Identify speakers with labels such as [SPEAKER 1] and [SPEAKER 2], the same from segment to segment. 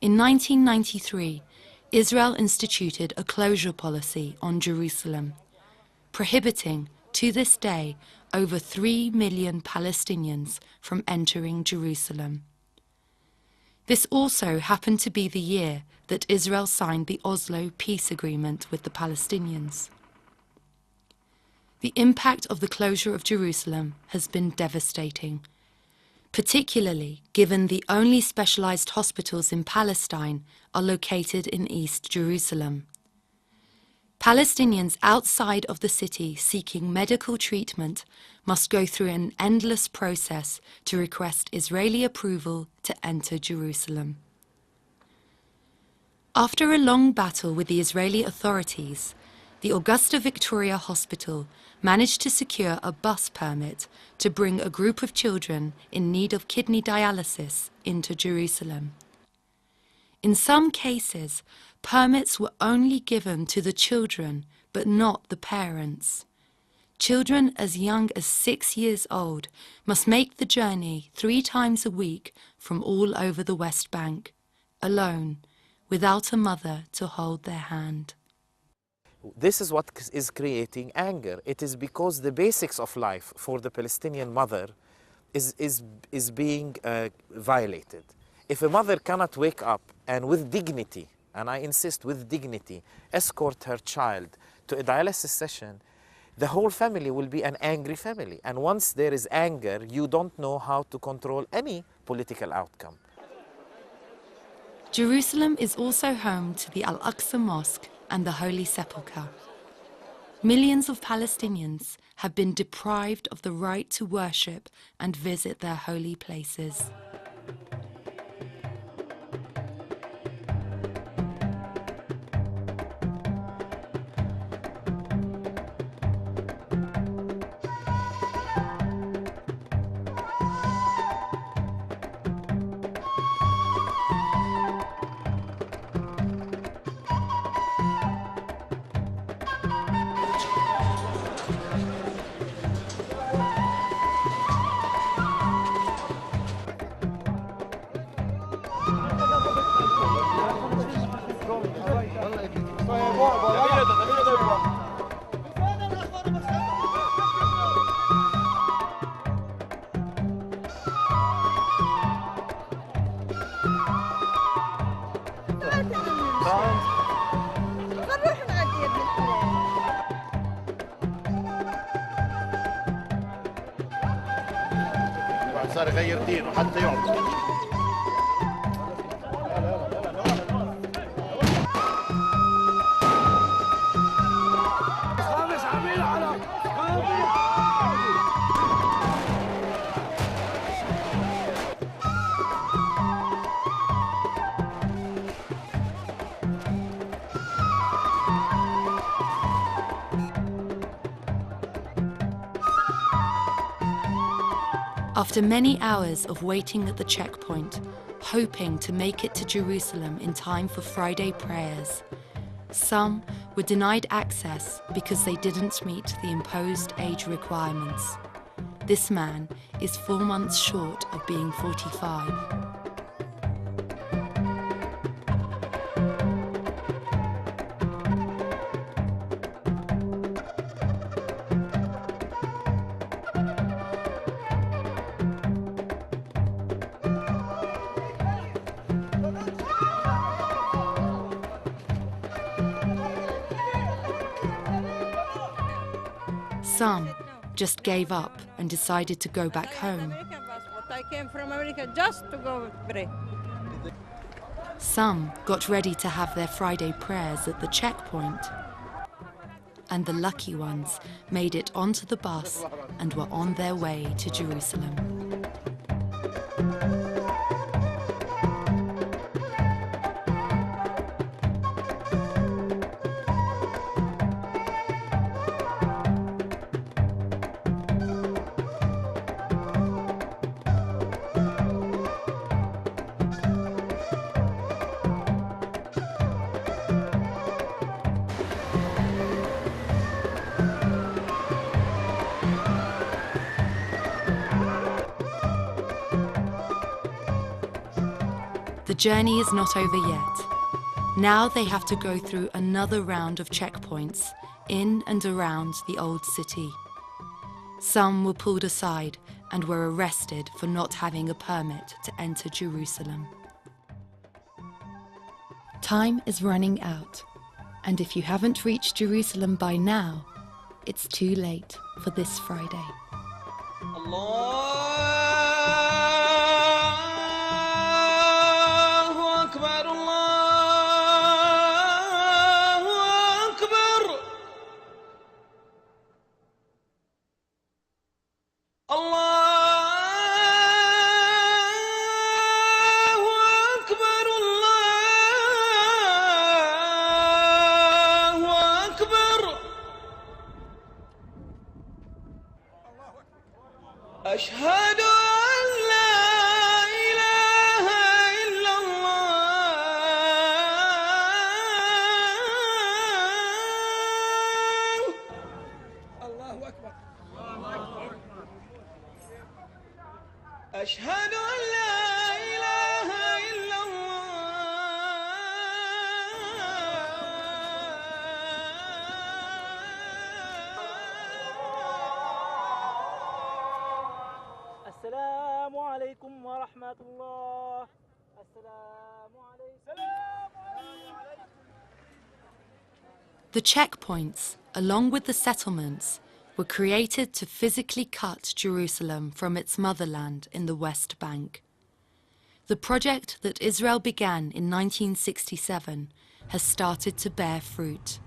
[SPEAKER 1] In 1993, Israel instituted a closure policy on Jerusalem, prohibiting, to this day, over 3 million Palestinians from entering Jerusalem. This also happened to be the year that Israel signed the Oslo peace agreement with the Palestinians. The impact of the closure of Jerusalem has been devastating, particularly given the only specialized hospitals in Palestine are located in East Jerusalem. Palestinians outside of the city seeking medical treatment must go through an endless process to request Israeli approval to enter Jerusalem. After a long battle with the Israeli authorities, the Augusta Victoria Hospital managed to secure a bus permit to bring a group of children in need of kidney dialysis into Jerusalem. In some cases, permits were only given to the children, but not the parents. Children as young as 6 years old must make the journey 3 times a week from all over the West Bank, alone, without a mother to hold their hand.
[SPEAKER 2] This is what is creating anger. It is because the basics of life for the Palestinian mother is being violated. If a mother cannot wake up and with dignity, and I insist with dignity, escort her child to a dialysis session, the whole family will be an angry family. And once there is anger, you don't know how to control any political outcome.
[SPEAKER 1] Jerusalem is also home to the Al-Aqsa Mosque and the Holy Sepulchre. Millions of Palestinians have been deprived of the right to worship and visit their holy places.
[SPEAKER 3] صار يغير دينه حتى يعبد.
[SPEAKER 1] After many hours of waiting at the checkpoint, hoping to make it to Jerusalem in time for Friday prayers, some were denied access because they didn't meet the imposed age requirements. This man is 4 months short of being 45. Some just gave up and decided to go back home.
[SPEAKER 4] I came from America just to go pray.
[SPEAKER 1] Some got ready to have their Friday prayers at the checkpoint. And the lucky ones made it onto the bus and were on their way to Jerusalem. the journey is not over yet. Now they have to go through another round of checkpoints in and around the old city. Some were pulled aside and were arrested for not having a permit to enter Jerusalem. Time is running out, and if you haven't reached Jerusalem by now, it's too late for this Friday.
[SPEAKER 5] أشهد أن لا إله إلا الله الله أكبر أشهد أن لا إله إلا
[SPEAKER 6] السلام عليكم ورحمة الله. السلام عليكم.
[SPEAKER 1] The checkpoints, along with the settlements, were created to physically cut Jerusalem from its motherland in the West Bank. The project that Israel began in 1967 has started to bear fruit.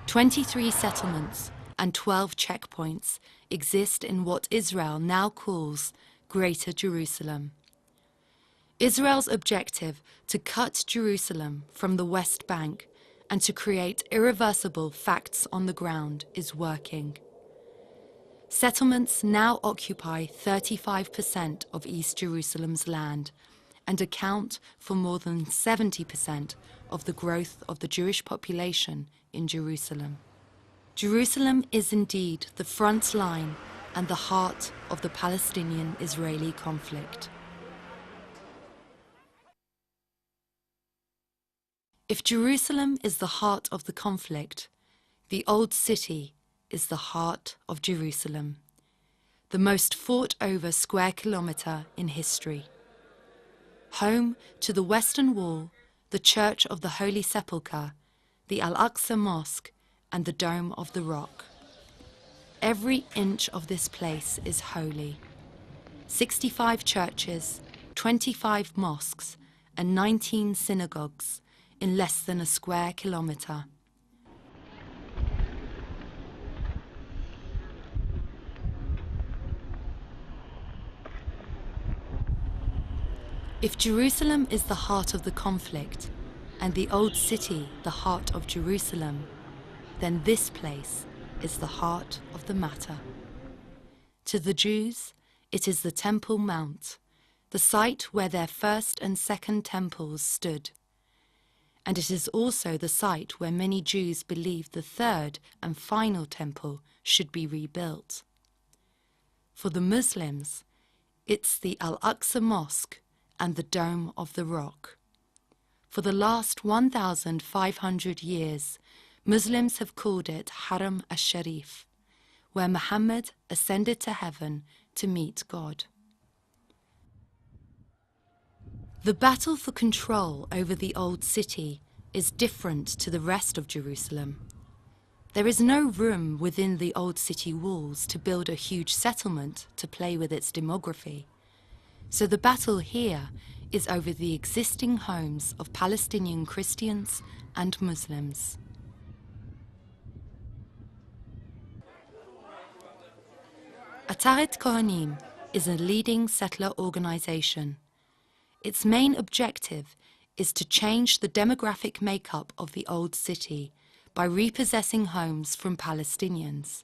[SPEAKER 1] 23 settlements and 12 checkpoints exist in what Israel now calls Greater Jerusalem. Israel's objective to cut Jerusalem from the West Bank and to create irreversible facts on the ground is working. Settlements now occupy 35% of East Jerusalem's land and account for more than 70% of the growth of the Jewish population in Jerusalem. Jerusalem is indeed the front line and the heart of the Palestinian-Israeli conflict. If Jerusalem is the heart of the conflict, the Old City is the heart of Jerusalem, the most fought-over square kilometre in history. Home to the Western Wall, the Church of the Holy Sepulchre, the Al-Aqsa Mosque, and the Dome of the Rock. Every inch of this place is holy. 65 churches, 25 mosques, and 19 synagogues in less than a square kilometre. If Jerusalem is the heart of the conflict, and the Old City the heart of Jerusalem, then this place is the heart of the matter. To the Jews, it is the Temple Mount, the site where their first and second temples stood. And it is also the site where many Jews believe the third and final temple should be rebuilt. For the Muslims, it's the Al-Aqsa Mosque and the Dome of the Rock. For the last 1,500 years, Muslims have called it Haram al-Sharif, where Muhammad ascended to heaven to meet God. The battle for control over the Old City is different to the rest of Jerusalem. There is no room within the Old City walls to build a huge settlement to play with its demography. So the battle here is over the existing homes of Palestinian Christians and Muslims. Ataret Kohanim is a leading settler organization. Its main objective is to change the demographic makeup of the Old City by repossessing homes from Palestinians.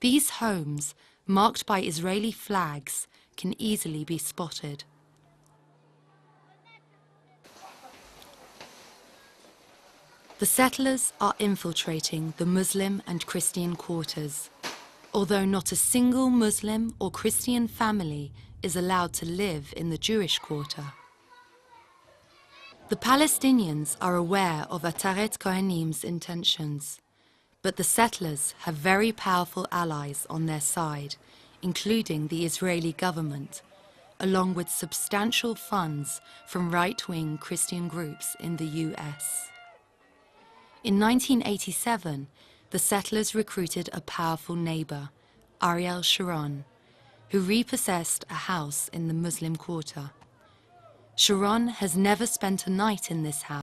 [SPEAKER 1] These homes, marked by Israeli flags, can easily be spotted. The settlers are infiltrating the Muslim and Christian quarters, although not a single Muslim or Christian family is allowed to live in the Jewish quarter. The Palestinians are aware of Ataret Kohanim's intentions, but the settlers have very powerful allies on their side, including the Israeli government, along with substantial funds from right-wing Christian groups in the US. In 1987, the settlers recruited a powerful neighbor, Ariel Sharon, who repossessed a house in the Muslim quarter. Sharon has never spent a night in this house.